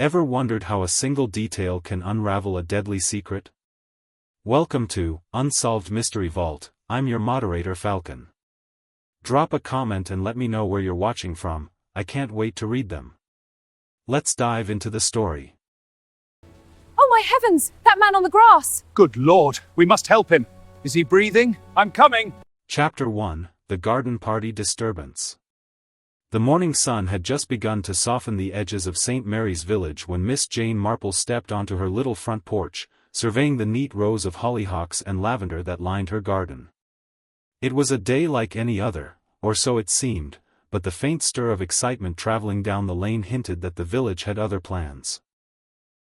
Ever wondered how a single detail can unravel a deadly secret? Welcome to Unsolved Mystery Vault. I'm your moderator Falcon. Drop a comment and let me know where you're watching from. I can't wait to read them. Let's dive into the story. Oh my heavens! That man on the grass! Good Lord, we must help him. Is he breathing? I'm coming! Chapter 1: The Garden Party Disturbance. The morning sun had just begun to soften the edges of St. Mary's Village when Miss Jane Marple stepped onto her little front porch, surveying the neat rows of hollyhocks and lavender that lined her garden. It was a day like any other, or so it seemed, but the faint stir of excitement traveling down the lane hinted that the village had other plans.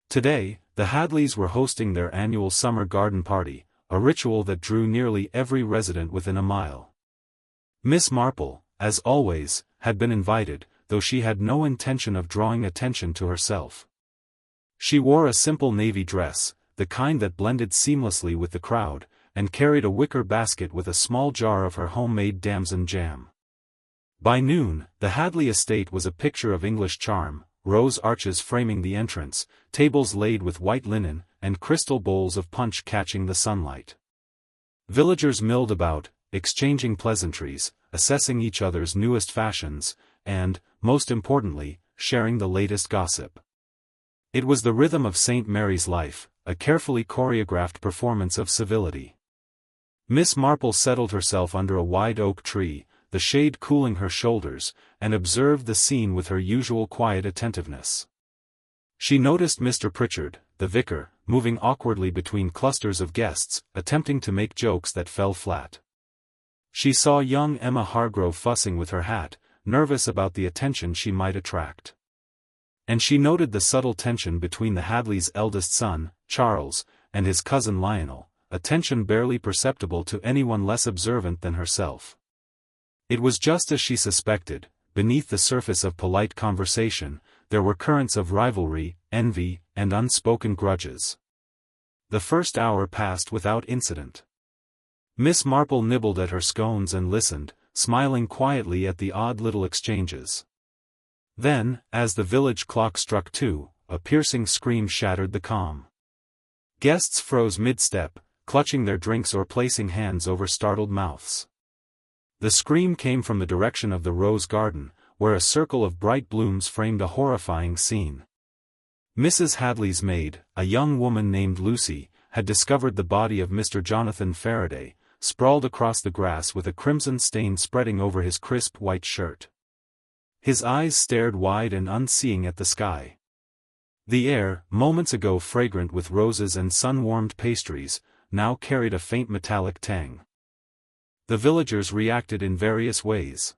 Today, the Hadleys were hosting their annual summer garden party, a ritual that drew nearly every resident within a mile. Miss Marple, as always, had been invited, though she had no intention of drawing attention to herself. She wore a simple navy dress, the kind that blended seamlessly with the crowd, and carried a wicker basket with a small jar of her homemade damson jam. By noon, the Hadley estate was a picture of English charm, rose arches framing the entrance, tables laid with white linen, and crystal bowls of punch catching the sunlight. Villagers milled about, exchanging pleasantries, assessing each other's newest fashions, and, most importantly, sharing the latest gossip. It was the rhythm of St. Mary's life, a carefully choreographed performance of civility. Miss Marple settled herself under a wide oak tree, the shade cooling her shoulders, and observed the scene with her usual quiet attentiveness. She noticed Mr. Pritchard, the vicar, moving awkwardly between clusters of guests, attempting to make jokes that fell flat. She saw young Emma Hargrove fussing with her hat, nervous about the attention she might attract. And she noted the subtle tension between the Hadleys' eldest son, Charles, and his cousin Lionel, a tension barely perceptible to anyone less observant than herself. It was just as she suspected. Beneath the surface of polite conversation, there were currents of rivalry, envy, and unspoken grudges. The first hour passed without incident. Miss Marple nibbled at her scones and listened, smiling quietly at the odd little exchanges. Then, as the village clock struck 2, a piercing scream shattered the calm. Guests froze mid-step, clutching their drinks or placing hands over startled mouths. The scream came from the direction of the rose garden, where a circle of bright blooms framed a horrifying scene. Mrs. Hadley's maid, a young woman named Lucy, had discovered the body of Mr. Jonathan Faraday, sprawled across the grass with a crimson stain spreading over his crisp white shirt. His eyes stared wide and unseeing at the sky. The air, moments ago fragrant with roses and sun-warmed pastries, now carried a faint metallic tang. The villagers reacted in various ways.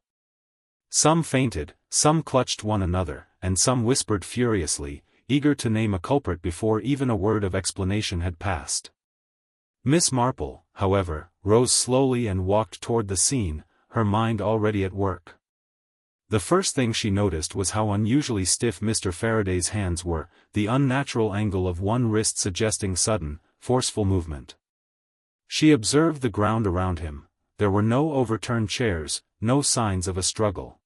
Some fainted, some clutched one another, and some whispered furiously, eager to name a culprit before even a word of explanation had passed. Miss Marple, however, rose slowly and walked toward the scene, her mind already at work. The first thing she noticed was how unusually stiff Mr. Faraday's hands were, the unnatural angle of one wrist suggesting sudden, forceful movement. She observed the ground around him. There were no overturned chairs, no signs of a struggle.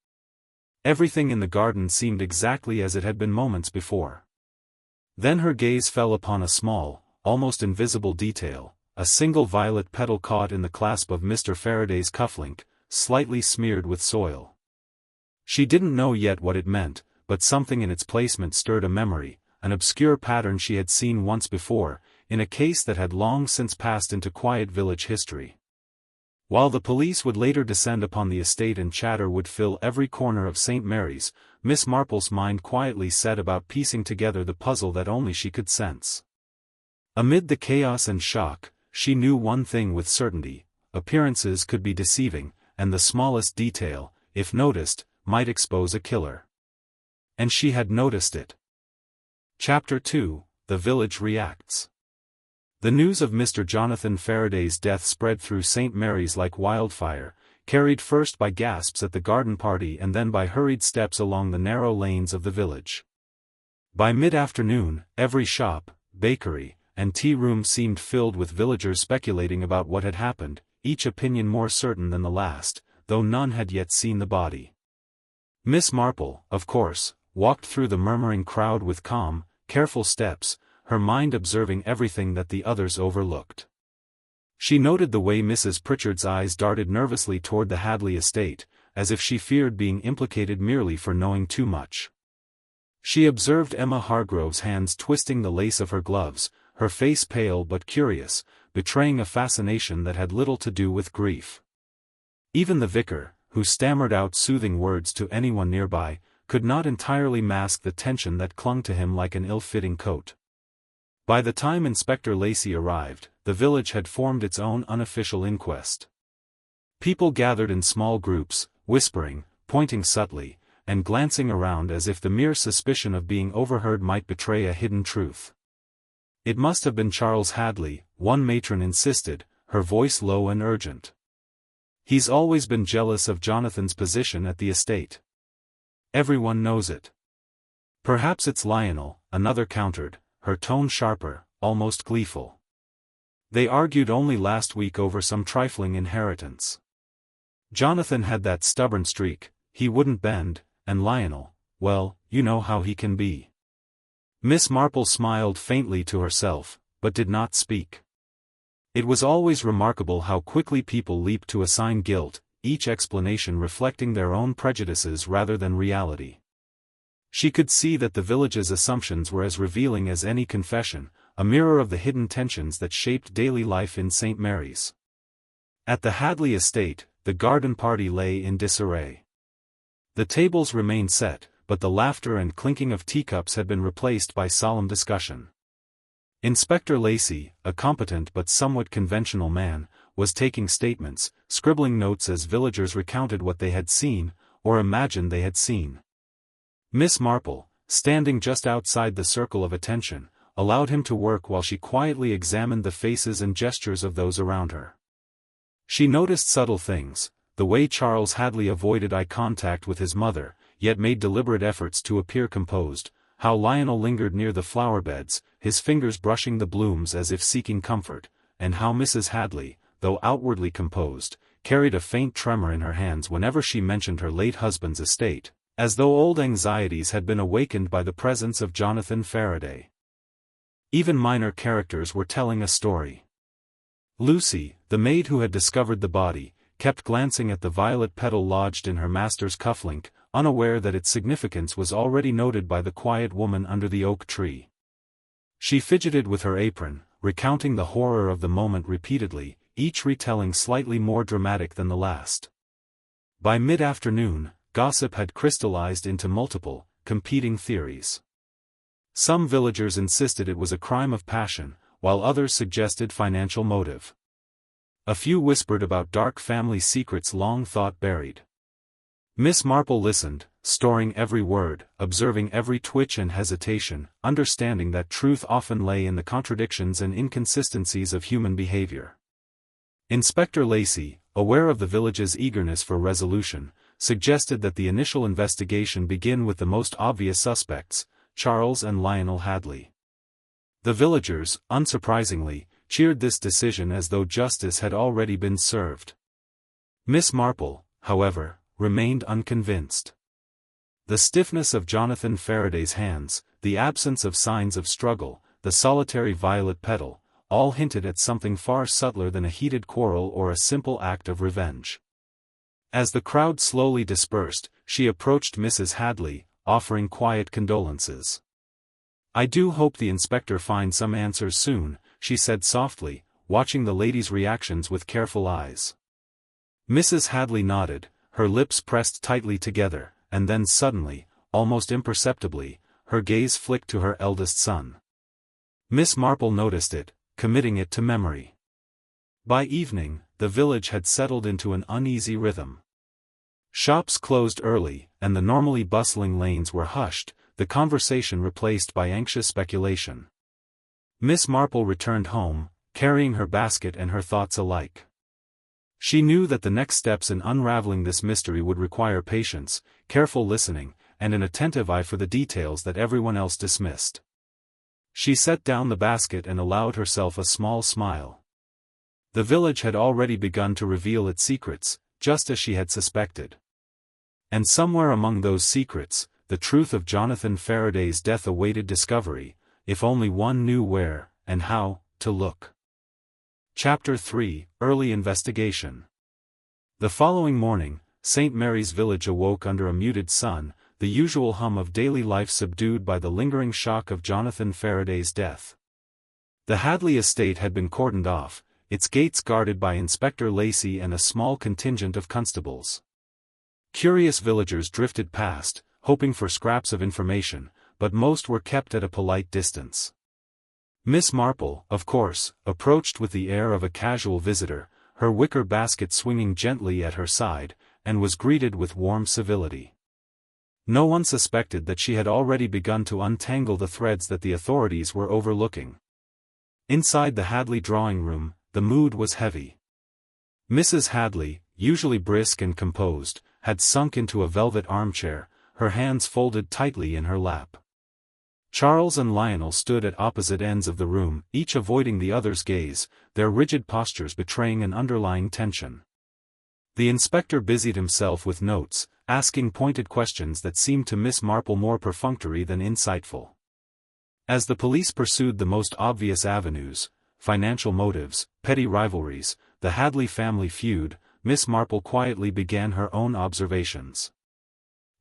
Everything in the garden seemed exactly as it had been moments before. Then her gaze fell upon a small, almost invisible detail, a single violet petal caught in the clasp of Mr. Faraday's cufflink, slightly smeared with soil. She didn't know yet what it meant, but something in its placement stirred a memory, an obscure pattern she had seen once before, in a case that had long since passed into quiet village history. While the police would later descend upon the estate and chatter would fill every corner of St. Mary's, Miss Marple's mind quietly set about piecing together the puzzle that only she could sense. Amid the chaos and shock, she knew one thing with certainty: appearances could be deceiving, and the smallest detail, if noticed, might expose a killer. And she had noticed it. Chapter 2: The Village Reacts. The news of Mr. Jonathan Faraday's death spread through St. Mary's like wildfire, carried first by gasps at the garden party and then by hurried steps along the narrow lanes of the village. By mid-afternoon, every shop, bakery, and tea-room seemed filled with villagers speculating about what had happened, each opinion more certain than the last, though none had yet seen the body. Miss Marple, of course, walked through the murmuring crowd with calm, careful steps, her mind observing everything that the others overlooked. She noted the way Mrs. Pritchard's eyes darted nervously toward the Hadley estate, as if she feared being implicated merely for knowing too much. She observed Emma Hargrove's hands twisting the lace of her gloves, her face pale but curious, betraying a fascination that had little to do with grief. Even the vicar, who stammered out soothing words to anyone nearby, could not entirely mask the tension that clung to him like an ill-fitting coat. By the time Inspector Lacey arrived, the village had formed its own unofficial inquest. People gathered in small groups, whispering, pointing subtly, and glancing around as if the mere suspicion of being overheard might betray a hidden truth. It must have been Charles Hadley, one matron insisted, her voice low and urgent. He's always been jealous of Jonathan's position at the estate. Everyone knows it. Perhaps it's Lionel, another countered, her tone sharper, almost gleeful. They argued only last week over some trifling inheritance. Jonathan had that stubborn streak, he wouldn't bend, and Lionel, well, you know how he can be. Miss Marple smiled faintly to herself, but did not speak. It was always remarkable how quickly people leaped to assign guilt, each explanation reflecting their own prejudices rather than reality. She could see that the village's assumptions were as revealing as any confession, a mirror of the hidden tensions that shaped daily life in St. Mary's. At the Hadley estate, the garden party lay in disarray. The tables remained set, but the laughter and clinking of teacups had been replaced by solemn discussion. Inspector Lacey, a competent but somewhat conventional man, was taking statements, scribbling notes as villagers recounted what they had seen, or imagined they had seen. Miss Marple, standing just outside the circle of attention, allowed him to work while she quietly examined the faces and gestures of those around her. She noticed subtle things, the way Charles Hadley avoided eye contact with his mother, yet made deliberate efforts to appear composed, how Lionel lingered near the flower beds, his fingers brushing the blooms as if seeking comfort, and how Mrs. Hadley, though outwardly composed, carried a faint tremor in her hands whenever she mentioned her late husband's estate, as though old anxieties had been awakened by the presence of Jonathan Faraday. Even minor characters were telling a story. Lucy, the maid who had discovered the body, kept glancing at the violet petal lodged in her master's cufflink, unaware that its significance was already noted by the quiet woman under the oak tree. She fidgeted with her apron, recounting the horror of the moment repeatedly, each retelling slightly more dramatic than the last. By mid-afternoon, gossip had crystallized into multiple, competing theories. Some villagers insisted it was a crime of passion, while others suggested financial motive. A few whispered about dark family secrets long thought buried. Miss Marple listened, storing every word, observing every twitch and hesitation, understanding that truth often lay in the contradictions and inconsistencies of human behavior. Inspector Lacey, aware of the village's eagerness for resolution, suggested that the initial investigation begin with the most obvious suspects, Charles and Lionel Hadley. The villagers, unsurprisingly, cheered this decision as though justice had already been served. Miss Marple, however, remained unconvinced. The stiffness of Jonathan Faraday's hands, the absence of signs of struggle, the solitary violet petal, all hinted at something far subtler than a heated quarrel or a simple act of revenge. As the crowd slowly dispersed, she approached Mrs. Hadley, offering quiet condolences. "I do hope the inspector finds some answers soon," she said softly, watching the lady's reactions with careful eyes. Mrs. Hadley nodded, her lips pressed tightly together, and then suddenly, almost imperceptibly, her gaze flicked to her eldest son. Miss Marple noticed it, committing it to memory. By evening, the village had settled into an uneasy rhythm. Shops closed early, and the normally bustling lanes were hushed, the conversation replaced by anxious speculation. Miss Marple returned home, carrying her basket and her thoughts alike. She knew that the next steps in unraveling this mystery would require patience, careful listening, and an attentive eye for the details that everyone else dismissed. She set down the basket and allowed herself a small smile. The village had already begun to reveal its secrets, just as she had suspected. And somewhere among those secrets, the truth of Jonathan Faraday's death awaited discovery, if only one knew where, and how, to look. Chapter 3, Early Investigation. The following morning, St. Mary's Village awoke under a muted sun, the usual hum of daily life subdued by the lingering shock of Jonathan Faraday's death. The Hadley estate had been cordoned off, its gates guarded by Inspector Lacey and a small contingent of constables. Curious villagers drifted past, hoping for scraps of information, but most were kept at a polite distance. Miss Marple, of course, approached with the air of a casual visitor, her wicker basket swinging gently at her side, and was greeted with warm civility. No one suspected that she had already begun to untangle the threads that the authorities were overlooking. Inside the Hadley drawing room, the mood was heavy. Mrs. Hadley, usually brisk and composed, had sunk into a velvet armchair, her hands folded tightly in her lap. Charles and Lionel stood at opposite ends of the room, each avoiding the other's gaze, their rigid postures betraying an underlying tension. The inspector busied himself with notes, asking pointed questions that seemed to Miss Marple more perfunctory than insightful. As the police pursued the most obvious avenues, financial motives, petty rivalries, the Hadley family feud, Miss Marple quietly began her own observations.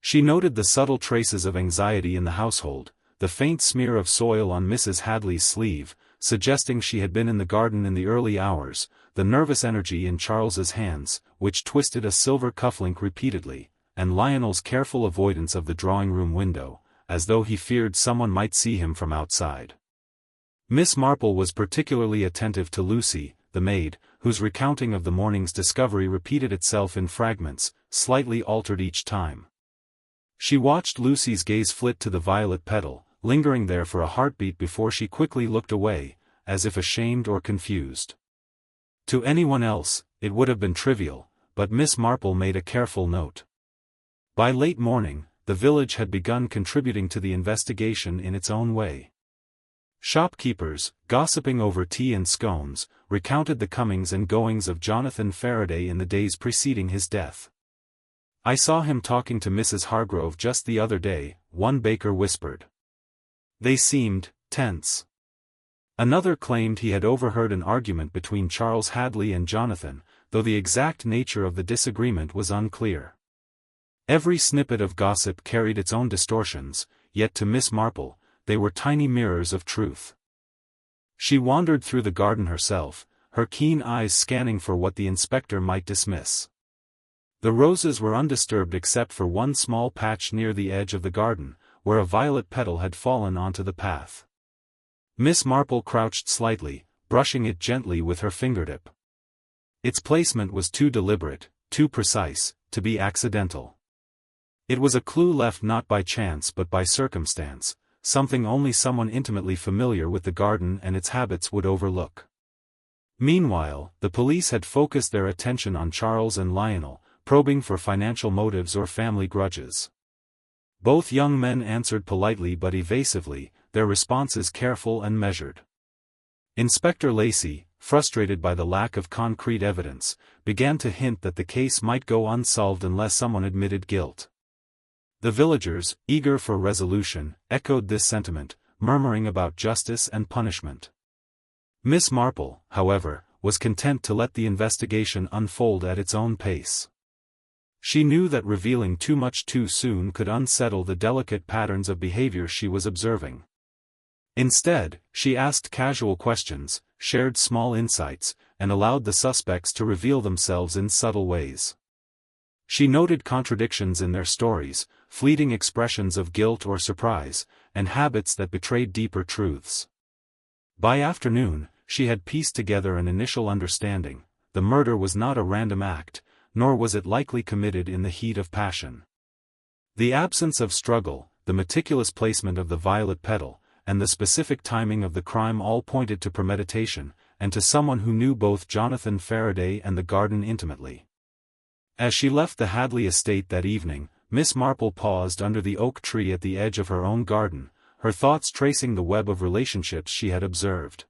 She noted the subtle traces of anxiety in the household, the faint smear of soil on Mrs. Hadley's sleeve, suggesting she had been in the garden in the early hours, the nervous energy in Charles's hands, which twisted a silver cufflink repeatedly, and Lionel's careful avoidance of the drawing-room window, as though he feared someone might see him from outside. Miss Marple was particularly attentive to Lucy, the maid, whose recounting of the morning's discovery repeated itself in fragments, slightly altered each time. She watched Lucy's gaze flit to the violet petal, lingering there for a heartbeat before she quickly looked away, as if ashamed or confused. To anyone else, it would have been trivial, but Miss Marple made a careful note. By late morning, the village had begun contributing to the investigation in its own way. Shopkeepers, gossiping over tea and scones, recounted the comings and goings of Jonathan Faraday in the days preceding his death. "I saw him talking to Mrs. Hargrove just the other day," one baker whispered. "They seemed tense." Another claimed he had overheard an argument between Charles Hadley and Jonathan, though the exact nature of the disagreement was unclear. Every snippet of gossip carried its own distortions, yet to Miss Marple, they were tiny mirrors of truth. She wandered through the garden herself, her keen eyes scanning for what the inspector might dismiss. The roses were undisturbed except for one small patch near the edge of the garden, where a violet petal had fallen onto the path. Miss Marple crouched slightly, brushing it gently with her fingertip. Its placement was too deliberate, too precise, to be accidental. It was a clue left not by chance but by circumstance, something only someone intimately familiar with the garden and its habits would overlook. Meanwhile, the police had focused their attention on Charles and Lionel, probing for financial motives or family grudges. Both young men answered politely but evasively, their responses careful and measured. Inspector Lacey, frustrated by the lack of concrete evidence, began to hint that the case might go unsolved unless someone admitted guilt. The villagers, eager for resolution, echoed this sentiment, murmuring about justice and punishment. Miss Marple, however, was content to let the investigation unfold at its own pace. She knew that revealing too much too soon could unsettle the delicate patterns of behavior she was observing. Instead, she asked casual questions, shared small insights, and allowed the suspects to reveal themselves in subtle ways. She noted contradictions in their stories, fleeting expressions of guilt or surprise, and habits that betrayed deeper truths. By afternoon, she had pieced together an initial understanding: the murder was not a random act, nor was it likely committed in the heat of passion. The absence of struggle, the meticulous placement of the violet petal, and the specific timing of the crime all pointed to premeditation, and to someone who knew both Jonathan Faraday and the garden intimately. As she left the Hadley estate that evening, Miss Marple paused under the oak tree at the edge of her own garden, her thoughts tracing the web of relationships she had observed.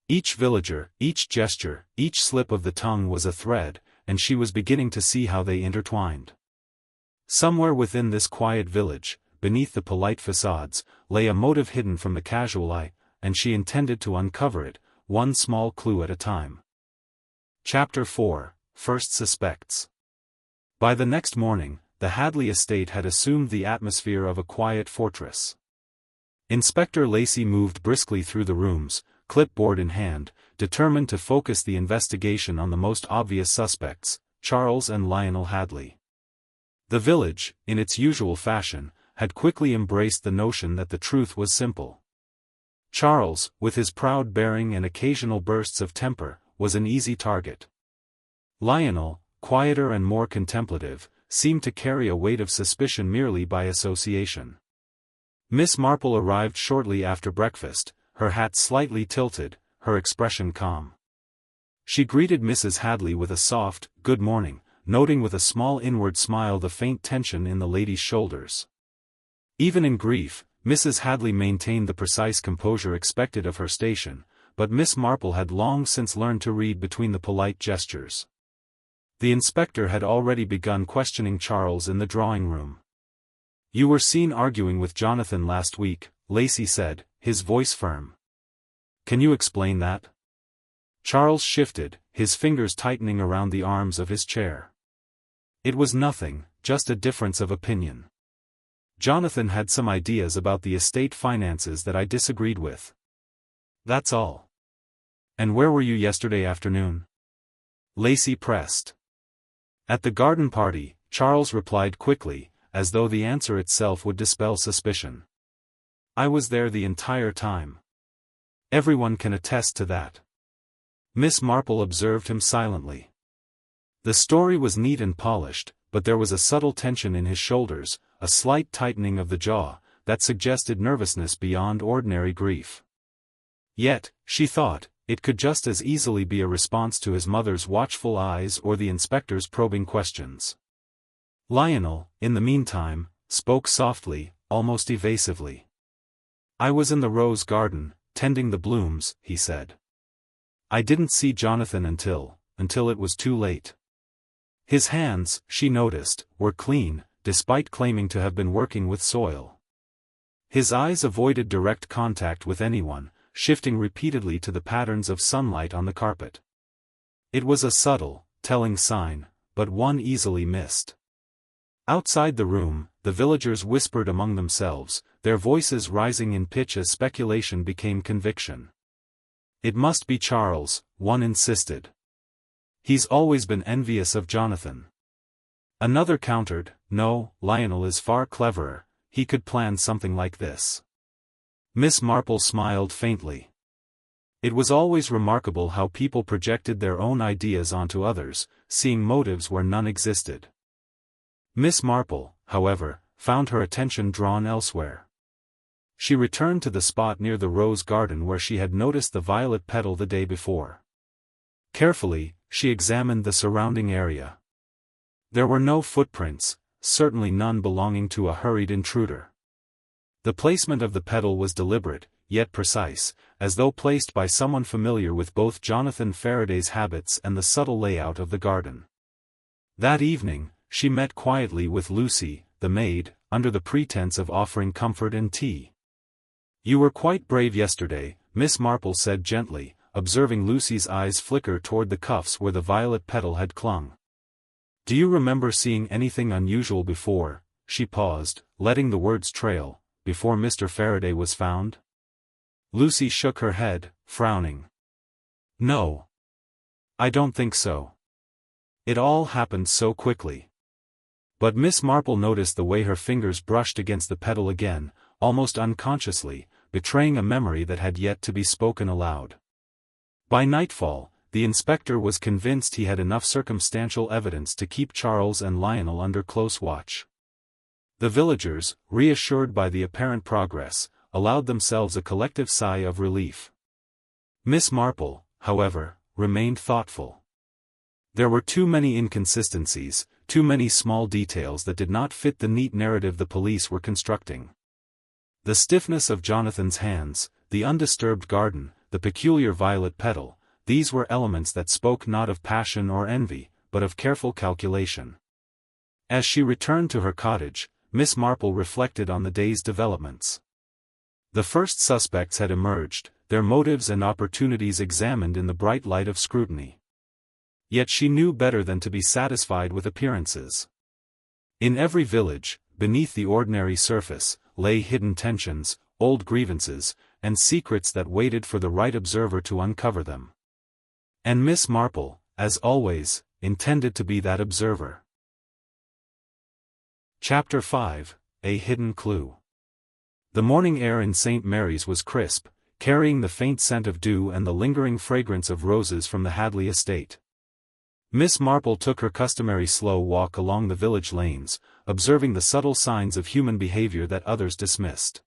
Each villager, each gesture, each slip of the tongue was a thread, and she was beginning to see how they intertwined. Somewhere within this quiet village, beneath the polite facades, lay a motive hidden from the casual eye, and she intended to uncover it, one small clue at a time. Chapter 4: First Suspects. By the next morning, the Hadley estate had assumed the atmosphere of a quiet fortress. Inspector Lacey moved briskly through the rooms, clipboard in hand, determined to focus the investigation on the most obvious suspects, Charles and Lionel Hadley. The village, in its usual fashion, had quickly embraced the notion that the truth was simple. Charles, with his proud bearing and occasional bursts of temper, was an easy target. Lionel, quieter and more contemplative, seemed to carry a weight of suspicion merely by association. Miss Marple arrived shortly after breakfast, her hat slightly tilted, her expression calm. She greeted Mrs. Hadley with a soft, "Good morning," noting with a small inward smile the faint tension in the lady's shoulders. Even in grief, Mrs. Hadley maintained the precise composure expected of her station, but Miss Marple had long since learned to read between the polite gestures. The inspector had already begun questioning Charles in the drawing-room. "You were seen arguing with Jonathan last week," Lacey said, his voice firm. "Can you explain that?" Charles shifted, his fingers tightening around the arms of his chair. "It was nothing, just a difference of opinion. Jonathan had some ideas about the estate finances that I disagreed with. That's all." "And where were you yesterday afternoon?" Lacey pressed. "At the garden party," Charles replied quickly, as though the answer itself would dispel suspicion. "I was there the entire time. Everyone can attest to that." Miss Marple observed him silently. The story was neat and polished, but there was a subtle tension in his shoulders, a slight tightening of the jaw, that suggested nervousness beyond ordinary grief. Yet, she thought, it could just as easily be a response to his mother's watchful eyes or the inspector's probing questions. Lionel, in the meantime, spoke softly, almost evasively. "I was in the rose garden, tending the blooms," he said. "I didn't see Jonathan until it was too late." His hands, she noticed, were clean, despite claiming to have been working with soil. His eyes avoided direct contact with anyone, shifting repeatedly to the patterns of sunlight on the carpet. It was a subtle, telling sign, but one easily missed. Outside the room, the villagers whispered among themselves, their voices rising in pitch as speculation became conviction. "It must be Charles," one insisted. "He's always been envious of Jonathan." Another countered, "No, Lionel is far cleverer, he could plan something like this." Miss Marple smiled faintly. It was always remarkable how people projected their own ideas onto others, seeing motives where none existed. Miss Marple, however, found her attention drawn elsewhere. She returned to the spot near the rose garden where she had noticed the violet petal the day before. Carefully, she examined the surrounding area. There were no footprints, certainly none belonging to a hurried intruder. The placement of the petal was deliberate, yet precise, as though placed by someone familiar with both Jonathan Faraday's habits and the subtle layout of the garden. That evening, she met quietly with Lucy, the maid, under the pretense of offering comfort and tea. "You were quite brave yesterday," Miss Marple said gently, observing Lucy's eyes flicker toward the cuffs where the violet petal had clung. "Do you remember seeing anything unusual before?" She paused, letting the words trail, "before Mr. Faraday was found?" Lucy shook her head, frowning. "No. I don't think so. It all happened so quickly." But Miss Marple noticed the way her fingers brushed against the petal again, almost unconsciously, betraying a memory that had yet to be spoken aloud. By nightfall, the inspector was convinced he had enough circumstantial evidence to keep Charles and Lionel under close watch. The villagers, reassured by the apparent progress, allowed themselves a collective sigh of relief. Miss Marple, however, remained thoughtful. There were too many inconsistencies, too many small details that did not fit the neat narrative the police were constructing. The stiffness of Jonathan's hands, the undisturbed garden, the peculiar violet petal, these were elements that spoke not of passion or envy, but of careful calculation. As she returned to her cottage, Miss Marple reflected on the day's developments. The first suspects had emerged, their motives and opportunities examined in the bright light of scrutiny. Yet she knew better than to be satisfied with appearances. In every village, beneath the ordinary surface, lay hidden tensions, old grievances, and secrets that waited for the right observer to uncover them. And Miss Marple, as always, intended to be that observer. Chapter 5: A Hidden Clue. The morning air in St. Mary's was crisp, carrying the faint scent of dew and the lingering fragrance of roses from the Hadley estate. Miss Marple took her customary slow walk along the village lanes, observing the subtle signs of human behavior that others dismissed.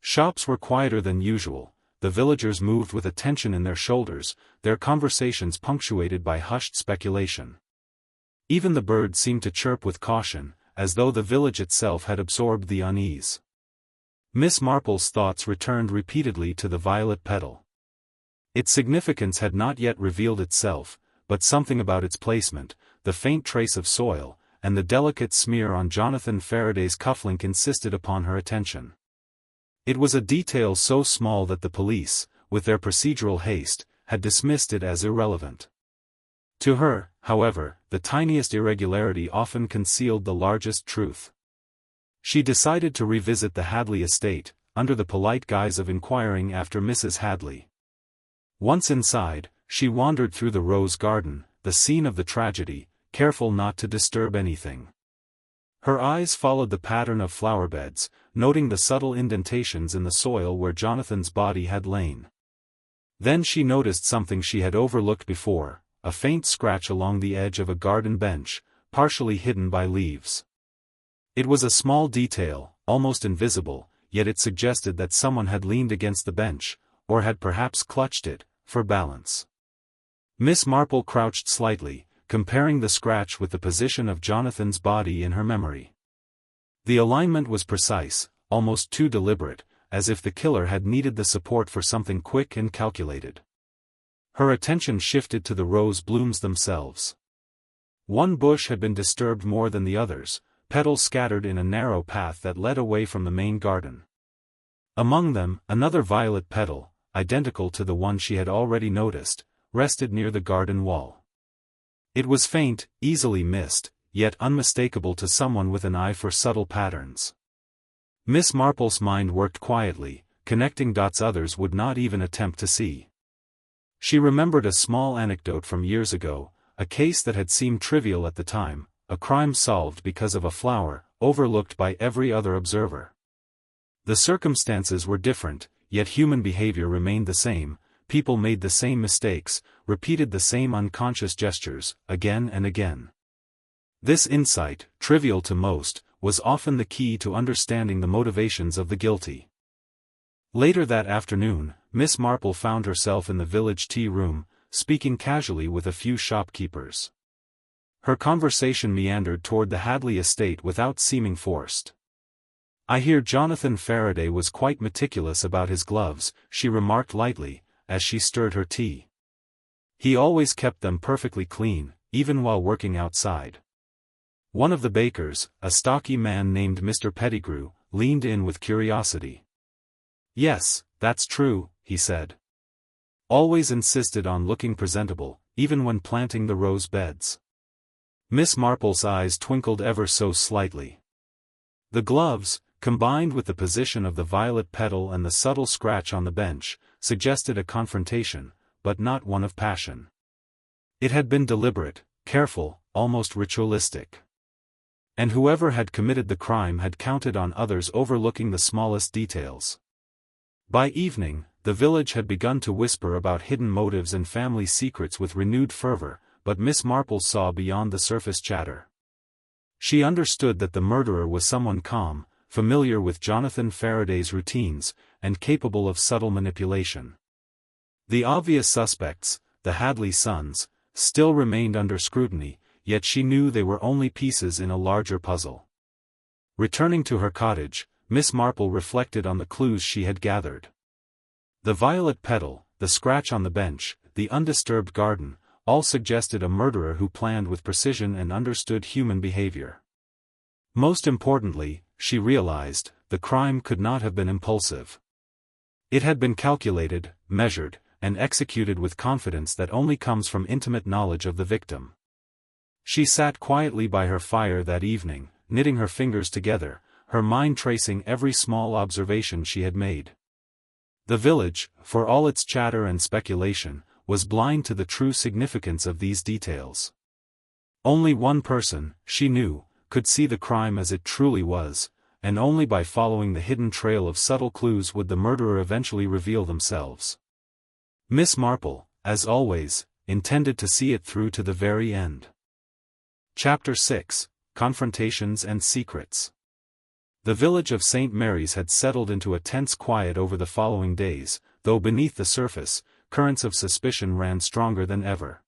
Shops were quieter than usual, the villagers moved with a tension in their shoulders, their conversations punctuated by hushed speculation. Even the birds seemed to chirp with caution, as though the village itself had absorbed the unease. Miss Marple's thoughts returned repeatedly to the violet petal. Its significance had not yet revealed itself, but something about its placement, the faint trace of soil, and the delicate smear on Jonathan Faraday's cufflink insisted upon her attention. It was a detail so small that the police, with their procedural haste, had dismissed it as irrelevant. To her, however, the tiniest irregularity often concealed the largest truth. She decided to revisit the Hadley estate, under the polite guise of inquiring after Mrs. Hadley. Once inside, she wandered through the rose garden, the scene of the tragedy, careful not to disturb anything. Her eyes followed the pattern of flowerbeds, noting the subtle indentations in the soil where Jonathan's body had lain. Then she noticed something she had overlooked before, a faint scratch along the edge of a garden bench, partially hidden by leaves. It was a small detail, almost invisible, yet it suggested that someone had leaned against the bench, or had perhaps clutched it, for balance. Miss Marple crouched slightly, comparing the scratch with the position of Jonathan's body in her memory. The alignment was precise, almost too deliberate, as if the killer had needed the support for something quick and calculated. Her attention shifted to the rose blooms themselves. One bush had been disturbed more than the others, petals scattered in a narrow path that led away from the main garden. Among them, another violet petal, identical to the one she had already noticed, rested near the garden wall. It was faint, easily missed, yet unmistakable to someone with an eye for subtle patterns. Miss Marple's mind worked quietly, connecting dots others would not even attempt to see. She remembered a small anecdote from years ago, a case that had seemed trivial at the time, a crime solved because of a flower, overlooked by every other observer. The circumstances were different, yet human behavior remained the same. People made the same mistakes, repeated the same unconscious gestures, again and again. This insight, trivial to most, was often the key to understanding the motivations of the guilty. Later that afternoon, Miss Marple found herself in the village tea room, speaking casually with a few shopkeepers. Her conversation meandered toward the Hadley estate without seeming forced. "I hear Jonathan Faraday was quite meticulous about his gloves," she remarked lightly, as she stirred her tea. "He always kept them perfectly clean, even while working outside." One of the bakers, a stocky man named Mr. Pettigrew, leaned in with curiosity. "Yes, that's true," he said. "Always insisted on looking presentable, even when planting the rose beds." Miss Marple's eyes twinkled ever so slightly. The gloves, combined with the position of the violet petal and the subtle scratch on the bench, suggested a confrontation, but not one of passion. It had been deliberate, careful, almost ritualistic. And whoever had committed the crime had counted on others overlooking the smallest details. By evening, the village had begun to whisper about hidden motives and family secrets with renewed fervor, but Miss Marple saw beyond the surface chatter. She understood that the murderer was someone calm, familiar with Jonathan Faraday's routines, and capable of subtle manipulation. The obvious suspects, the Hadley sons, still remained under scrutiny, yet she knew they were only pieces in a larger puzzle. Returning to her cottage, Miss Marple reflected on the clues she had gathered. The violet petal, the scratch on the bench, the undisturbed garden, all suggested a murderer who planned with precision and understood human behavior. Most importantly, she realized, the crime could not have been impulsive. It had been calculated, measured, and executed with confidence that only comes from intimate knowledge of the victim. She sat quietly by her fire that evening, knitting her fingers together, her mind tracing every small observation she had made. The village, for all its chatter and speculation, was blind to the true significance of these details. Only one person, she knew, could see the crime as it truly was, and only by following the hidden trail of subtle clues would the murderer eventually reveal themselves. Miss Marple, as always, intended to see it through to the very end. Chapter 6: Confrontations and Secrets. The village of St. Mary's had settled into a tense quiet over the following days, though beneath the surface, currents of suspicion ran stronger than ever.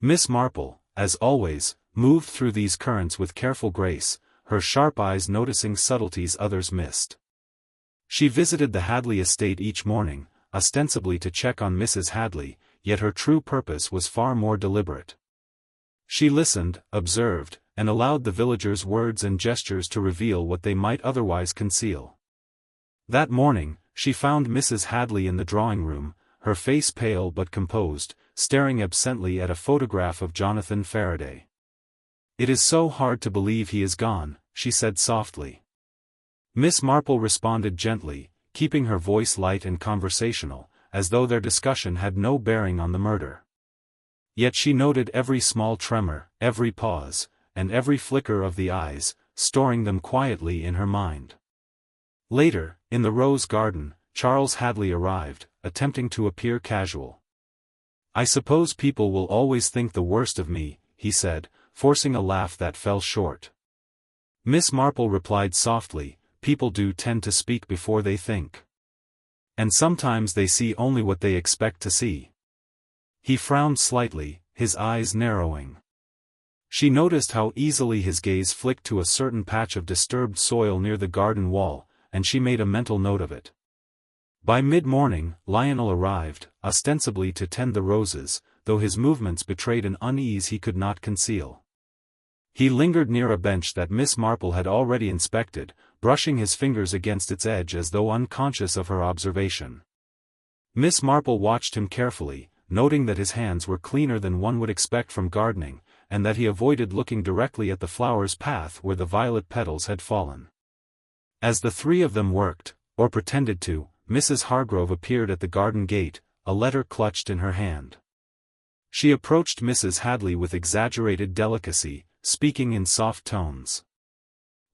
Miss Marple, as always, moved through these currents with careful grace, her sharp eyes noticing subtleties others missed. She visited the Hadley estate each morning, ostensibly to check on Mrs. Hadley, yet her true purpose was far more deliberate. She listened, observed, and allowed the villagers' words and gestures to reveal what they might otherwise conceal. That morning, she found Mrs. Hadley in the drawing-room, her face pale but composed, staring absently at a photograph of Jonathan Faraday. "It is so hard to believe he is gone," she said softly. Miss Marple responded gently, keeping her voice light and conversational, as though their discussion had no bearing on the murder. Yet she noted every small tremor, every pause, and every flicker of the eyes, storing them quietly in her mind. Later, in the rose garden, Charles Hadley arrived, attempting to appear casual. "I suppose people will always think the worst of me," he said, forcing a laugh that fell short. Miss Marple replied softly, "People do tend to speak before they think. And sometimes they see only what they expect to see." He frowned slightly, his eyes narrowing. She noticed how easily his gaze flicked to a certain patch of disturbed soil near the garden wall, and she made a mental note of it. By mid-morning, Lionel arrived, ostensibly to tend the roses, though his movements betrayed an unease he could not conceal. He lingered near a bench that Miss Marple had already inspected, brushing his fingers against its edge as though unconscious of her observation. Miss Marple watched him carefully, noting that his hands were cleaner than one would expect from gardening, and that he avoided looking directly at the flower's path where the violet petals had fallen. As the three of them worked, or pretended to, Mrs. Hargrove appeared at the garden gate, a letter clutched in her hand. She approached Mrs. Hadley with exaggerated delicacy, speaking in soft tones.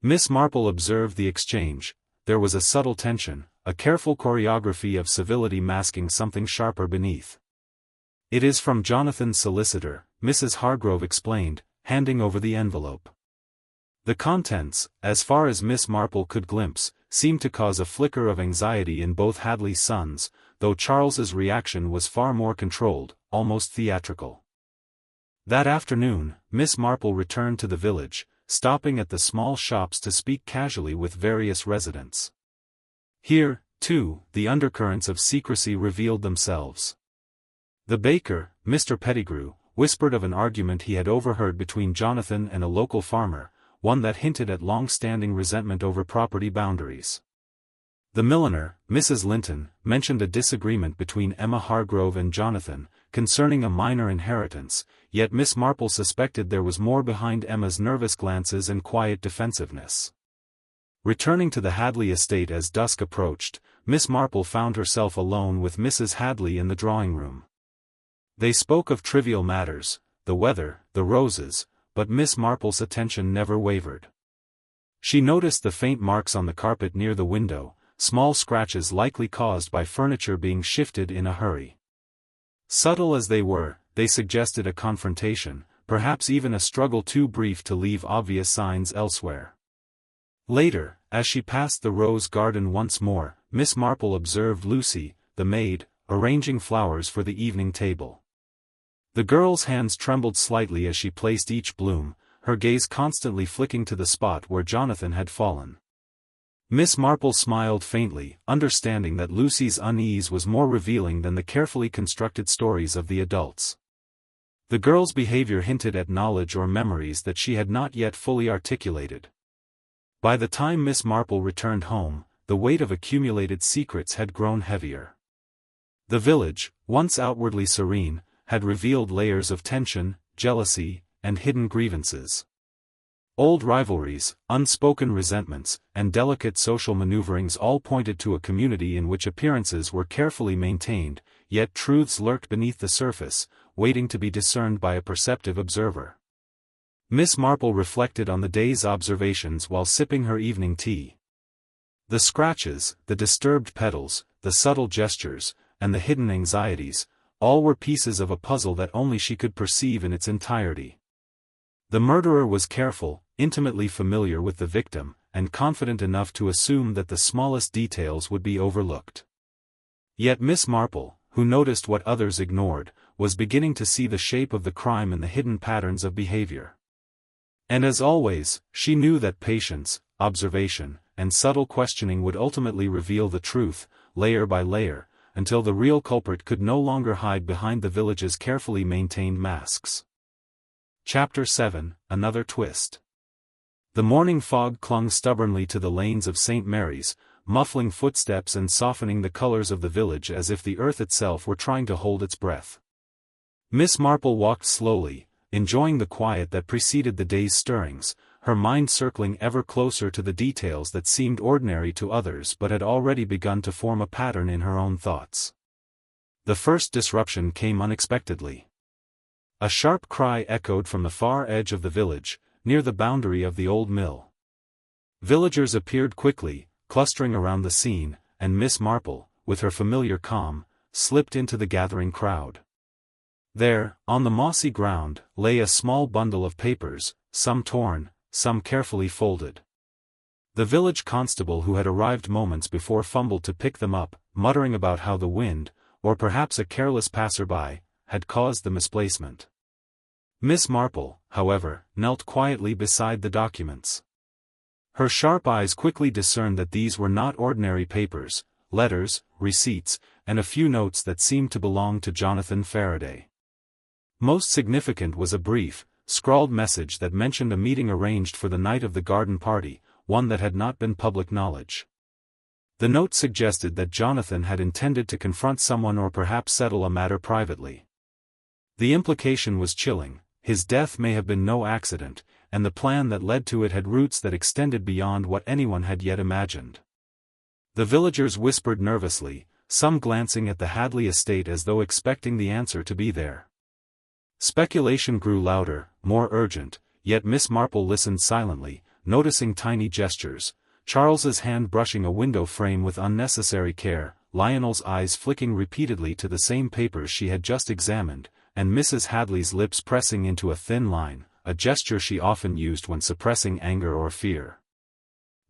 Miss Marple observed the exchange. There was a subtle tension, a careful choreography of civility masking something sharper beneath. "It is from Jonathan's solicitor," Mrs. Hargrove explained, handing over the envelope. The contents, as far as Miss Marple could glimpse, seemed to cause a flicker of anxiety in both Hadley's sons, though Charles's reaction was far more controlled, almost theatrical. That afternoon, Miss Marple returned to the village, stopping at the small shops to speak casually with various residents. Here, too, the undercurrents of secrecy revealed themselves. The baker, Mr. Pettigrew, whispered of an argument he had overheard between Jonathan and a local farmer, one that hinted at long-standing resentment over property boundaries. The milliner, Mrs. Linton, mentioned a disagreement between Emma Hargrove and Jonathan, concerning a minor inheritance, yet Miss Marple suspected there was more behind Emma's nervous glances and quiet defensiveness. Returning to the Hadley estate as dusk approached, Miss Marple found herself alone with Mrs. Hadley in the drawing-room. They spoke of trivial matters, the weather, the roses, but Miss Marple's attention never wavered. She noticed the faint marks on the carpet near the window, small scratches likely caused by furniture being shifted in a hurry. Subtle as they were, they suggested a confrontation, perhaps even a struggle too brief to leave obvious signs elsewhere. Later, as she passed the rose garden once more, Miss Marple observed Lucy, the maid, arranging flowers for the evening table. The girl's hands trembled slightly as she placed each bloom, her gaze constantly flicking to the spot where Jonathan had fallen. Miss Marple smiled faintly, understanding that Lucy's unease was more revealing than the carefully constructed stories of the adults. The girl's behavior hinted at knowledge or memories that she had not yet fully articulated. By the time Miss Marple returned home, the weight of accumulated secrets had grown heavier. The village, once outwardly serene, had revealed layers of tension, jealousy, and hidden grievances. Old rivalries, unspoken resentments, and delicate social maneuverings all pointed to a community in which appearances were carefully maintained, yet truths lurked beneath the surface, waiting to be discerned by a perceptive observer. Miss Marple reflected on the day's observations while sipping her evening tea. The scratches, the disturbed petals, the subtle gestures, and the hidden anxieties, all were pieces of a puzzle that only she could perceive in its entirety. The murderer was careful, intimately familiar with the victim, and confident enough to assume that the smallest details would be overlooked. Yet Miss Marple, who noticed what others ignored, was beginning to see the shape of the crime in the hidden patterns of behavior. And as always, she knew that patience, observation, and subtle questioning would ultimately reveal the truth, layer by layer, until the real culprit could no longer hide behind the village's carefully maintained masks. Chapter 7: Another Twist. The morning fog clung stubbornly to the lanes of St. Mary's, muffling footsteps and softening the colors of the village as if the earth itself were trying to hold its breath. Miss Marple walked slowly, enjoying the quiet that preceded the day's stirrings, her mind circling ever closer to the details that seemed ordinary to others but had already begun to form a pattern in her own thoughts. The first disruption came unexpectedly. A sharp cry echoed from the far edge of the village, near the boundary of the old mill. Villagers appeared quickly, clustering around the scene, and Miss Marple, with her familiar calm, slipped into the gathering crowd. There, on the mossy ground, lay a small bundle of papers, some torn, some carefully folded. The village constable who had arrived moments before fumbled to pick them up, muttering about how the wind, or perhaps a careless passerby, had caused the misplacement. Miss Marple, however, knelt quietly beside the documents. Her sharp eyes quickly discerned that these were not ordinary papers, letters, receipts, and a few notes that seemed to belong to Jonathan Faraday. Most significant was a brief, scrawled message that mentioned a meeting arranged for the night of the garden party, one that had not been public knowledge. The note suggested that Jonathan had intended to confront someone or perhaps settle a matter privately. The implication was chilling: his death may have been no accident, and the plan that led to it had roots that extended beyond what anyone had yet imagined. The villagers whispered nervously, some glancing at the Hadley estate as though expecting the answer to be there. Speculation grew louder, more urgent, yet Miss Marple listened silently, noticing tiny gestures: Charles's hand brushing a window frame with unnecessary care, Lionel's eyes flicking repeatedly to the same papers she had just examined, and Mrs. Hadley's lips pressing into a thin line, a gesture she often used when suppressing anger or fear.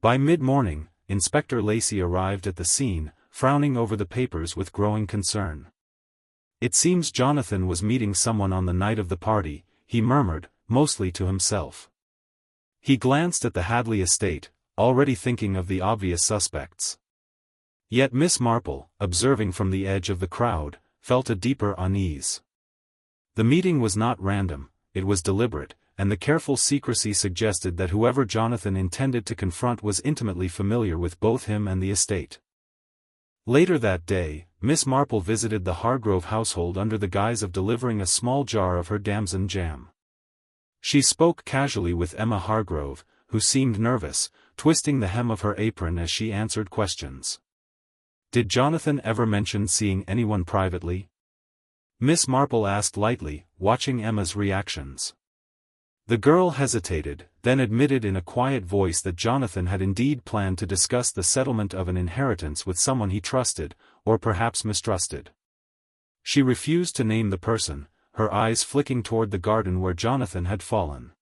By mid-morning, Inspector Lacey arrived at the scene, frowning over the papers with growing concern. "It seems Jonathan was meeting someone on the night of the party," he murmured, mostly to himself. He glanced at the Hadley estate, already thinking of the obvious suspects. Yet Miss Marple, observing from the edge of the crowd, felt a deeper unease. The meeting was not random, it was deliberate, and the careful secrecy suggested that whoever Jonathan intended to confront was intimately familiar with both him and the estate. Later that day, Miss Marple visited the Hargrove household under the guise of delivering a small jar of her damson jam. She spoke casually with Emma Hargrove, who seemed nervous, twisting the hem of her apron as she answered questions. "Did Jonathan ever mention seeing anyone privately?" Miss Marple asked lightly, watching Emma's reactions. The girl hesitated, then admitted in a quiet voice that Jonathan had indeed planned to discuss the settlement of an inheritance with someone he trusted, or perhaps mistrusted. She refused to name the person, her eyes flicking toward the garden where Jonathan had fallen.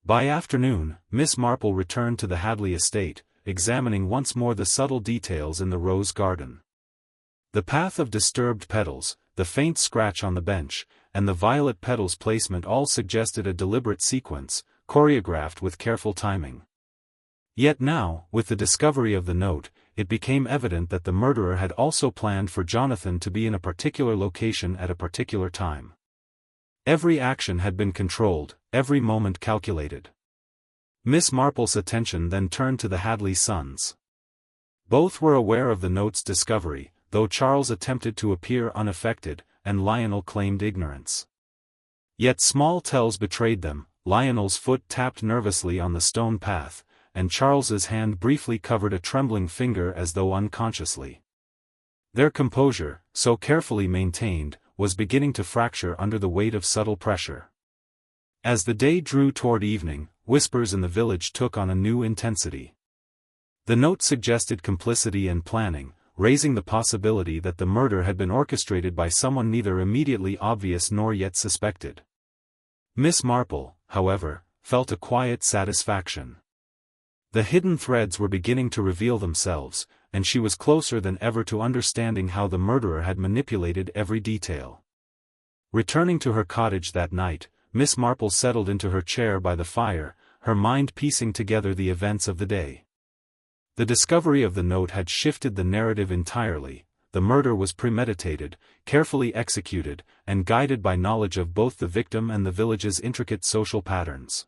By afternoon, Miss Marple returned to the Hadley estate, examining once more the subtle details in the rose garden. The path of disturbed petals, the faint scratch on the bench, and the violet petals' placement all suggested a deliberate sequence, choreographed with careful timing. Yet now, with the discovery of the note, it became evident that the murderer had also planned for Jonathan to be in a particular location at a particular time. Every action had been controlled, every moment calculated. Miss Marple's attention then turned to the Hadley sons. Both were aware of the note's discovery, though Charles attempted to appear unaffected, and Lionel claimed ignorance. Yet small tells betrayed them. Lionel's foot tapped nervously on the stone path, and Charles's hand briefly covered a trembling finger as though unconsciously. Their composure, so carefully maintained, was beginning to fracture under the weight of subtle pressure. As the day drew toward evening, whispers in the village took on a new intensity. The note suggested complicity and planning, raising the possibility that the murder had been orchestrated by someone neither immediately obvious nor yet suspected. Miss Marple, however, felt a quiet satisfaction. The hidden threads were beginning to reveal themselves, and she was closer than ever to understanding how the murderer had manipulated every detail. Returning to her cottage that night, Miss Marple settled into her chair by the fire, her mind piecing together the events of the day. The discovery of the note had shifted the narrative entirely. The murder was premeditated, carefully executed, and guided by knowledge of both the victim and the village's intricate social patterns.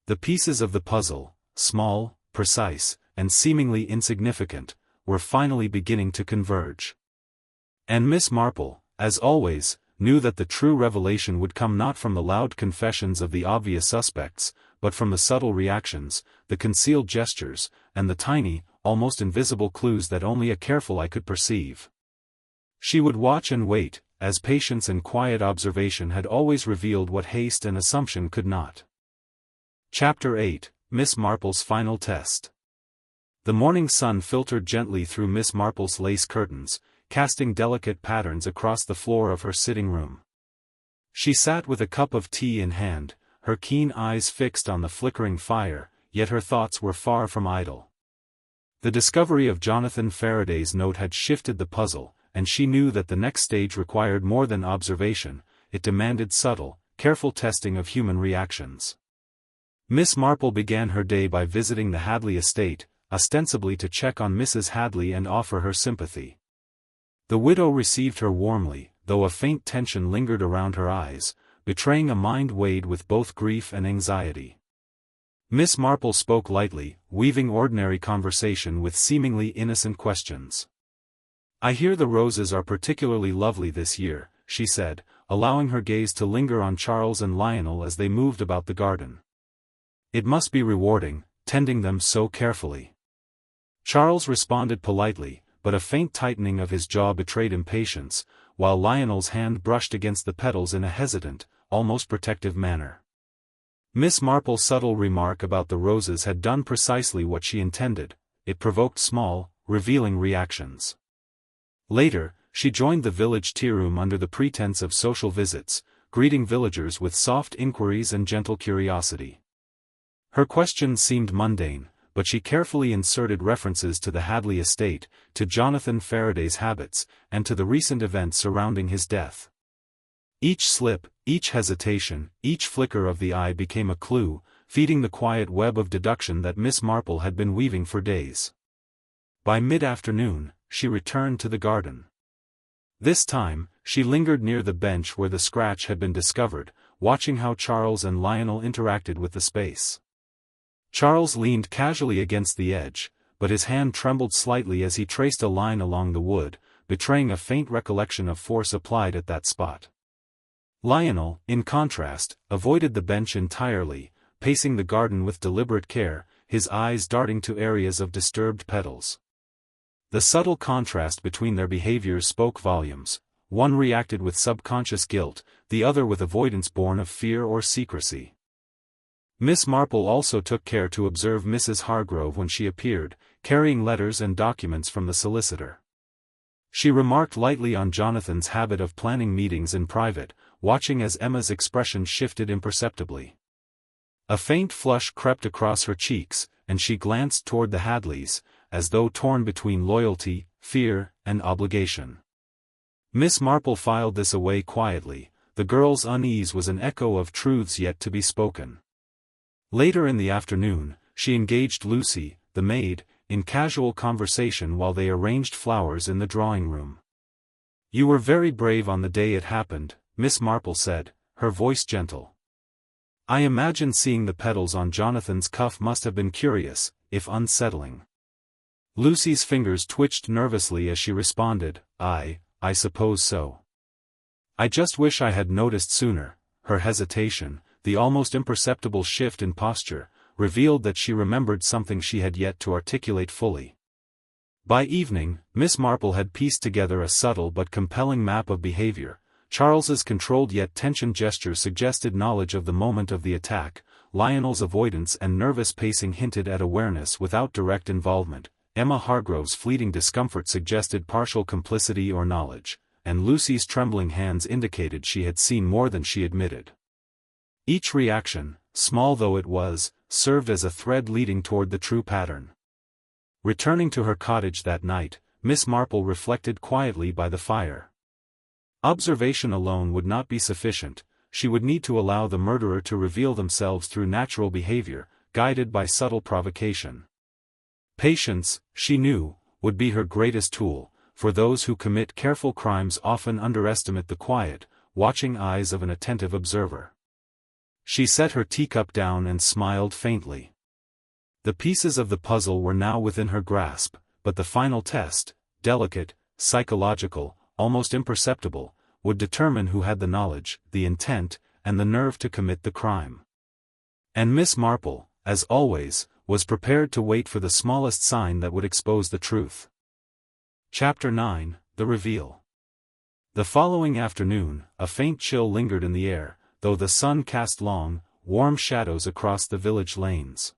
The pieces of the puzzle, small, precise, and seemingly insignificant, were finally beginning to converge. And Miss Marple, as always, knew that the true revelation would come not from the loud confessions of the obvious suspects, but from the subtle reactions, the concealed gestures, and the tiny, almost invisible clues that only a careful eye could perceive. She would watch and wait, as patience and quiet observation had always revealed what haste and assumption could not. Chapter 8, Miss Marple's Final Test. The morning sun filtered gently through Miss Marple's lace curtains, casting delicate patterns across the floor of her sitting room. She sat with a cup of tea in hand, her keen eyes fixed on the flickering fire, yet her thoughts were far from idle. The discovery of Jonathan Faraday's note had shifted the puzzle, and she knew that the next stage required more than observation, it demanded subtle, careful testing of human reactions. Miss Marple began her day by visiting the Hadley estate, ostensibly to check on Mrs. Hadley and offer her sympathy. The widow received her warmly, though a faint tension lingered around her eyes, betraying a mind weighed with both grief and anxiety. Miss Marple spoke lightly, weaving ordinary conversation with seemingly innocent questions. "I hear the roses are particularly lovely this year," she said, allowing her gaze to linger on Charles and Lionel as they moved about the garden. "It must be rewarding, tending them so carefully." Charles responded politely, but a faint tightening of his jaw betrayed impatience, while Lionel's hand brushed against the petals in a hesitant, almost protective manner. Miss Marple's subtle remark about the roses had done precisely what she intended. It provoked small, revealing reactions. Later, she joined the village tea-room under the pretense of social visits, greeting villagers with soft inquiries and gentle curiosity. Her questions seemed mundane, but she carefully inserted references to the Hadley estate, to Jonathan Faraday's habits, and to the recent events surrounding his death. Each slip, each hesitation, each flicker of the eye became a clue, feeding the quiet web of deduction that Miss Marple had been weaving for days. By mid-afternoon, she returned to the garden. This time, she lingered near the bench where the scratch had been discovered, watching how Charles and Lionel interacted with the space. Charles leaned casually against the edge, but his hand trembled slightly as he traced a line along the wood, betraying a faint recollection of force applied at that spot. Lionel, in contrast, avoided the bench entirely, pacing the garden with deliberate care, his eyes darting to areas of disturbed petals. The subtle contrast between their behaviors spoke volumes. One reacted with subconscious guilt, the other with avoidance born of fear or secrecy. Miss Marple also took care to observe Mrs. Hargrove when she appeared, carrying letters and documents from the solicitor. She remarked lightly on Jonathan's habit of planning meetings in private, watching as Emma's expression shifted imperceptibly. A faint flush crept across her cheeks, and she glanced toward the Hadleys, as though torn between loyalty, fear, and obligation. Miss Marple filed this away quietly. The girl's unease was an echo of truths yet to be spoken. Later in the afternoon, she engaged Lucy, the maid, in casual conversation while they arranged flowers in the drawing room. "You were very brave on the day it happened," Miss Marple said, her voice gentle. I imagine seeing the petals on Jonathan's cuff must have been curious, if unsettling. Lucy's fingers twitched nervously as she responded, I suppose so. I just wish I had noticed sooner. Her hesitation, the almost imperceptible shift in posture, revealed that she remembered something she had yet to articulate fully. By evening, Miss Marple had pieced together a subtle but compelling map of behavior. Charles's controlled yet tensioned gestures suggested knowledge of the moment of the attack, Lionel's avoidance and nervous pacing hinted at awareness without direct involvement, Emma Hargrove's fleeting discomfort suggested partial complicity or knowledge, and Lucy's trembling hands indicated she had seen more than she admitted. Each reaction, small though it was, served as a thread leading toward the true pattern. Returning to her cottage that night, Miss Marple reflected quietly by the fire. Observation alone would not be sufficient, she would need to allow the murderer to reveal themselves through natural behavior, guided by subtle provocation. Patience, she knew, would be her greatest tool, for those who commit careful crimes often underestimate the quiet, watching eyes of an attentive observer. She set her teacup down and smiled faintly. The pieces of the puzzle were now within her grasp, but the final test, delicate, psychological, almost imperceptible, would determine who had the knowledge, the intent, and the nerve to commit the crime. And Miss Marple, as always, was prepared to wait for the smallest sign that would expose the truth. Chapter 9, The Reveal. The following afternoon, a faint chill lingered in the air, though the sun cast long, warm shadows across the village lanes.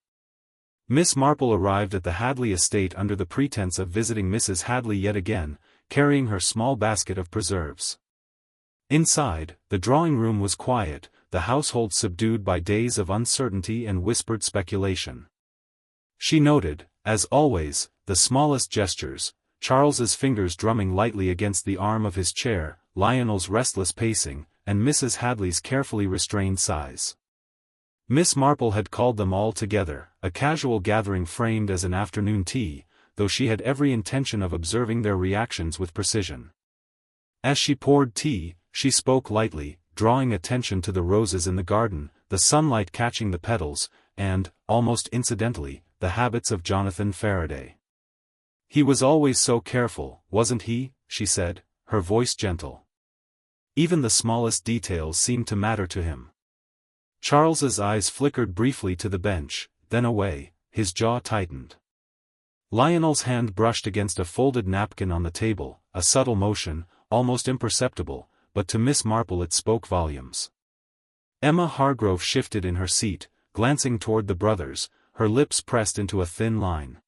Miss Marple arrived at the Hadley estate under the pretense of visiting Mrs. Hadley yet again, carrying her small basket of preserves. Inside, the drawing-room was quiet, the household subdued by days of uncertainty and whispered speculation. She noted, as always, the smallest gestures, Charles's fingers drumming lightly against the arm of his chair, Lionel's restless pacing, and Mrs. Hadley's carefully restrained sighs. Miss Marple had called them all together, a casual gathering framed as an afternoon tea, though she had every intention of observing their reactions with precision. As she poured tea, she spoke lightly, drawing attention to the roses in the garden, the sunlight catching the petals, and, almost incidentally, the habits of Jonathan Faraday. He was always so careful, wasn't he? She said, her voice gentle. Even the smallest details seemed to matter to him. Charles's eyes flickered briefly to the bench, then away, his jaw tightened. Lionel's hand brushed against a folded napkin on the table, a subtle motion, almost imperceptible, but to Miss Marple it spoke volumes. Emma Hargrove shifted in her seat, glancing toward the brothers, her lips pressed into a thin line.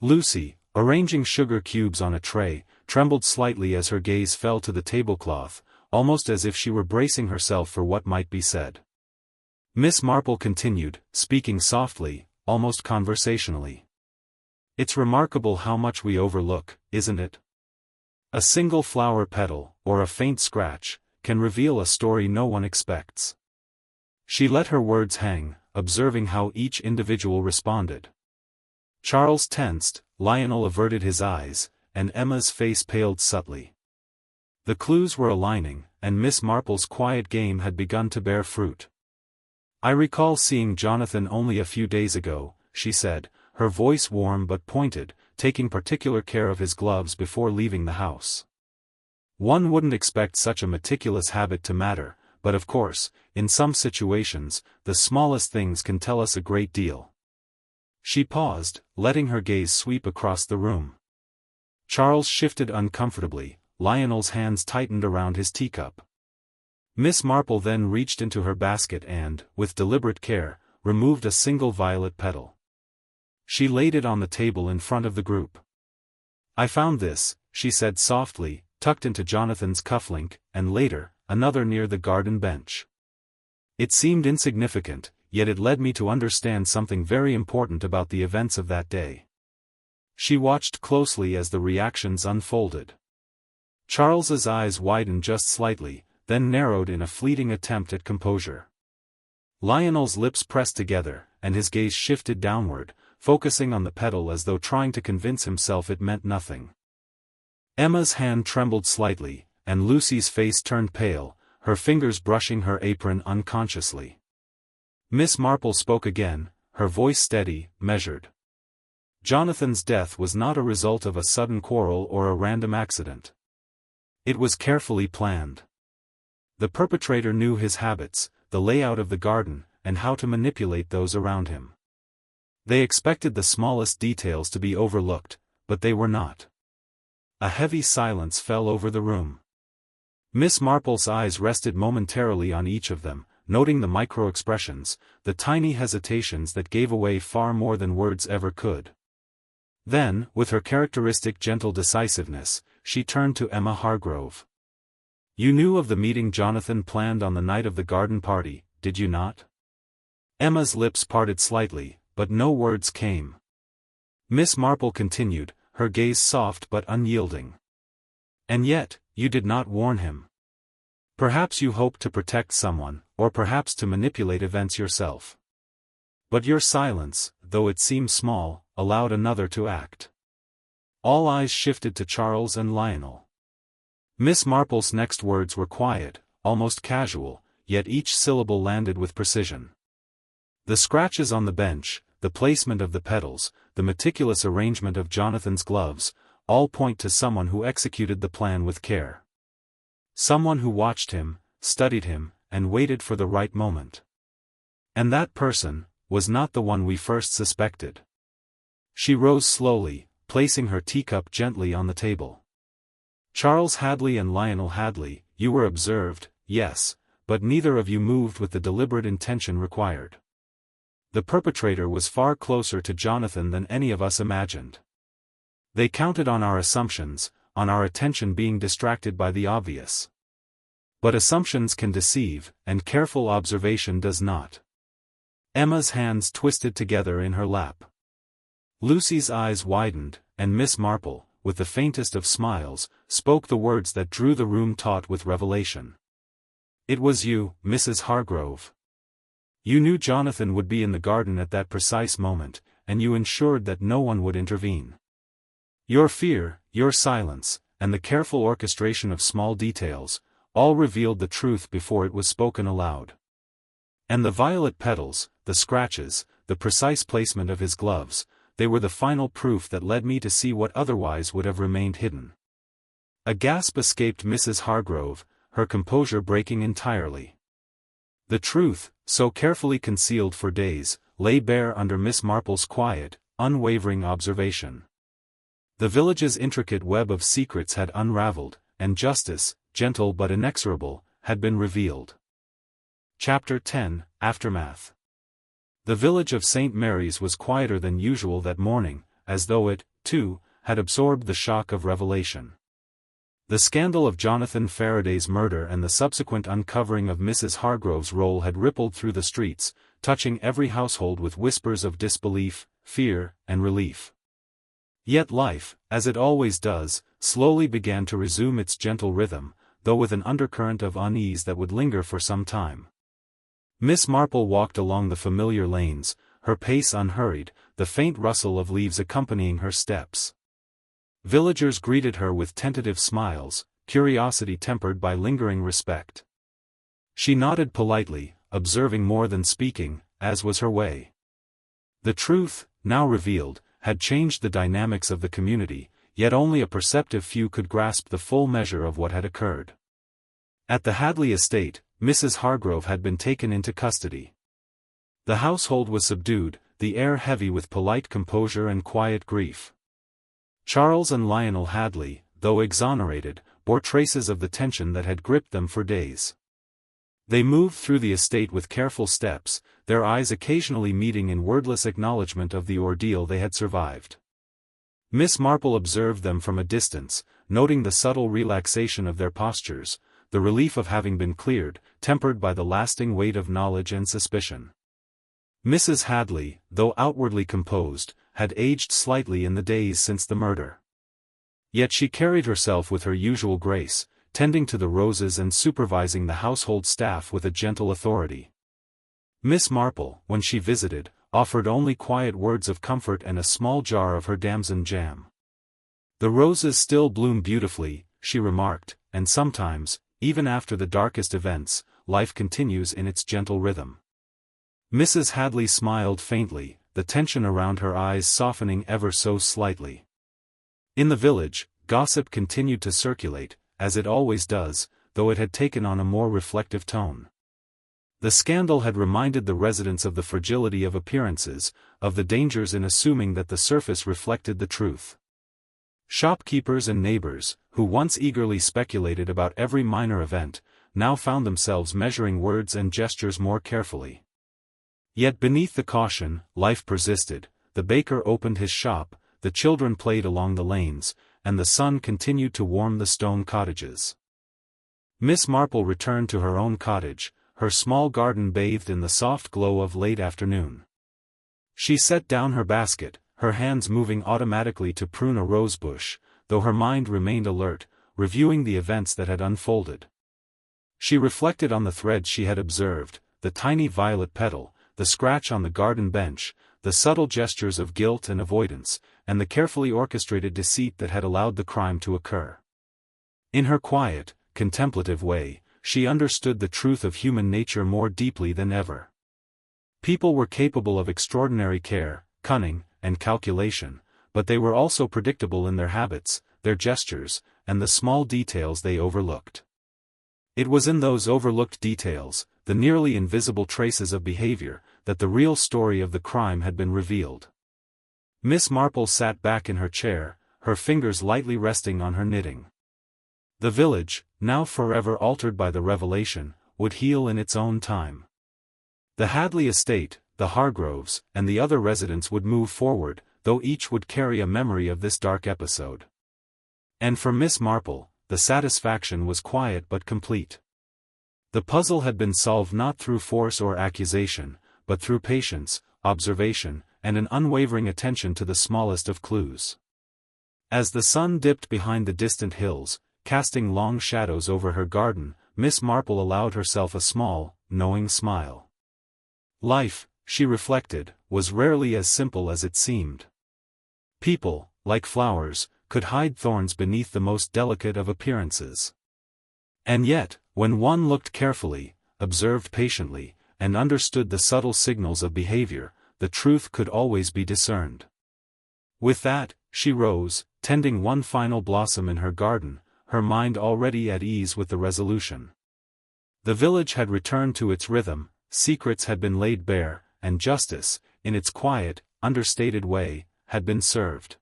Lucy, arranging sugar cubes on a tray, trembled slightly as her gaze fell to the tablecloth, almost as if she were bracing herself for what might be said. Miss Marple continued, speaking softly, almost conversationally. It's remarkable how much we overlook, isn't it? A single flower petal, or a faint scratch, can reveal a story no one expects. She let her words hang, observing how each individual responded. Charles tensed, Lionel averted his eyes, and Emma's face paled subtly. The clues were aligning, and Miss Marple's quiet game had begun to bear fruit. I recall seeing Jonathan only a few days ago, she said, her voice warm but pointed, taking particular care of his gloves before leaving the house. One wouldn't expect such a meticulous habit to matter, but of course, in some situations, the smallest things can tell us a great deal. She paused, letting her gaze sweep across the room. Charles shifted uncomfortably, Lionel's hands tightened around his teacup. Miss Marple then reached into her basket and, with deliberate care, removed a single violet petal. She laid it on the table in front of the group. I found this, she said softly, tucked into Jonathan's cufflink, and later, another near the garden bench. It seemed insignificant, yet it led me to understand something very important about the events of that day. She watched closely as the reactions unfolded. Charles's eyes widened just slightly, then narrowed in a fleeting attempt at composure. Lionel's lips pressed together, and his gaze shifted downward, focusing on the petal as though trying to convince himself it meant nothing. Emma's hand trembled slightly, and Lucy's face turned pale, her fingers brushing her apron unconsciously. Miss Marple spoke again, her voice steady, measured. Jonathan's death was not a result of a sudden quarrel or a random accident. It was carefully planned. The perpetrator knew his habits, the layout of the garden, and how to manipulate those around him. They expected the smallest details to be overlooked, but they were not. A heavy silence fell over the room. Miss Marple's eyes rested momentarily on each of them, noting the micro-expressions, the tiny hesitations that gave away far more than words ever could. Then, with her characteristic gentle decisiveness, she turned to Emma Hargrove. "You knew of the meeting Jonathan planned on the night of the garden party, did you not?" Emma's lips parted slightly, but no words came. Miss Marple continued, her gaze soft but unyielding. "And yet, you did not warn him. Perhaps you hoped to protect someone, or perhaps to manipulate events yourself. But your silence, though it seemed small, allowed another to act." All eyes shifted to Charles and Lionel. Miss Marple's next words were quiet, almost casual, yet each syllable landed with precision. "The scratches on the bench, the placement of the petals, the meticulous arrangement of Jonathan's gloves, all point to someone who executed the plan with care. Someone who watched him, studied him, and waited for the right moment. And that person was not the one we first suspected." She rose slowly, placing her teacup gently on the table. "Charles Hadley and Lionel Hadley, you were observed, yes, but neither of you moved with the deliberate intention required. The perpetrator was far closer to Jonathan than any of us imagined. They counted on our assumptions, on our attention being distracted by the obvious. But assumptions can deceive, and careful observation does not." Emma's hands twisted together in her lap. Lucy's eyes widened, and Miss Marple, with the faintest of smiles, spoke the words that drew the room taut with revelation. "It was you, Mrs. Hargrove. You knew Jonathan would be in the garden at that precise moment, and you ensured that no one would intervene. Your fear, your silence, and the careful orchestration of small details, all revealed the truth before it was spoken aloud. And the violet petals, the scratches, the precise placement of his gloves, they were the final proof that led me to see what otherwise would have remained hidden." A gasp escaped Mrs. Hargrove, her composure breaking entirely. The truth, so carefully concealed for days, lay bare under Miss Marple's quiet, unwavering observation. The village's intricate web of secrets had unraveled, and justice, gentle but inexorable, had been revealed. Chapter 10, Aftermath. The village of St. Mary's was quieter than usual that morning, as though it, too, had absorbed the shock of revelation. The scandal of Jonathan Faraday's murder and the subsequent uncovering of Mrs. Hargrove's role had rippled through the streets, touching every household with whispers of disbelief, fear, and relief. Yet life, as it always does, slowly began to resume its gentle rhythm, though with an undercurrent of unease that would linger for some time. Miss Marple walked along the familiar lanes, her pace unhurried, the faint rustle of leaves accompanying her steps. Villagers greeted her with tentative smiles, curiosity tempered by lingering respect. She nodded politely, observing more than speaking, as was her way. The truth, now revealed, had changed the dynamics of the community, yet only a perceptive few could grasp the full measure of what had occurred. At the Hadley estate, Mrs. Hargrove had been taken into custody. The household was subdued, the air heavy with polite composure and quiet grief. Charles and Lionel Hadley, though exonerated, bore traces of the tension that had gripped them for days. They moved through the estate with careful steps, their eyes occasionally meeting in wordless acknowledgment of the ordeal they had survived. Miss Marple observed them from a distance, noting the subtle relaxation of their postures, the relief of having been cleared, tempered by the lasting weight of knowledge and suspicion. Mrs. Hadley, though outwardly composed, had aged slightly in the days since the murder. Yet she carried herself with her usual grace, tending to the roses and supervising the household staff with a gentle authority. Miss Marple, when she visited, offered only quiet words of comfort and a small jar of her damson jam. "The roses still bloom beautifully," she remarked, "and sometimes, even after the darkest events, life continues in its gentle rhythm." Mrs. Hadley smiled faintly, the tension around her eyes softening ever so slightly. In the village, gossip continued to circulate, as it always does, though it had taken on a more reflective tone. The scandal had reminded the residents of the fragility of appearances, of the dangers in assuming that the surface reflected the truth. Shopkeepers and neighbors, who once eagerly speculated about every minor event, now found themselves measuring words and gestures more carefully. Yet beneath the caution, life persisted. The baker opened his shop, the children played along the lanes, and the sun continued to warm the stone cottages. Miss Marple returned to her own cottage, her small garden bathed in the soft glow of late afternoon. She set down her basket, her hands moving automatically to prune a rosebush, though her mind remained alert, reviewing the events that had unfolded. She reflected on the threads she had observed, the tiny violet petal, the scratch on the garden bench, the subtle gestures of guilt and avoidance, and the carefully orchestrated deceit that had allowed the crime to occur. In her quiet, contemplative way, she understood the truth of human nature more deeply than ever. People were capable of extraordinary care, cunning, and calculation, but they were also predictable in their habits, their gestures, and the small details they overlooked. It was in those overlooked details, the nearly invisible traces of behavior, that the real story of the crime had been revealed. Miss Marple sat back in her chair, her fingers lightly resting on her knitting. The village, now forever altered by the revelation, would heal in its own time. The Hadley estate, the Hargroves, and the other residents would move forward, though each would carry a memory of this dark episode. And for Miss Marple, the satisfaction was quiet but complete. The puzzle had been solved not through force or accusation, but through patience, observation, and an unwavering attention to the smallest of clues. As the sun dipped behind the distant hills, casting long shadows over her garden, Miss Marple allowed herself a small, knowing smile. Life, she reflected, was rarely as simple as it seemed. People, like flowers, could hide thorns beneath the most delicate of appearances. And yet, when one looked carefully, observed patiently, and understood the subtle signals of behavior, the truth could always be discerned. With that, she rose, tending one final blossom in her garden, her mind already at ease with the resolution. The village had returned to its rhythm, secrets had been laid bare, and justice, in its quiet, understated way, had been served.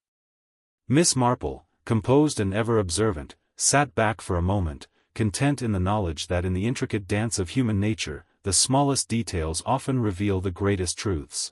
Miss Marple, composed and ever observant, sat back for a moment, content in the knowledge that in the intricate dance of human nature, the smallest details often reveal the greatest truths.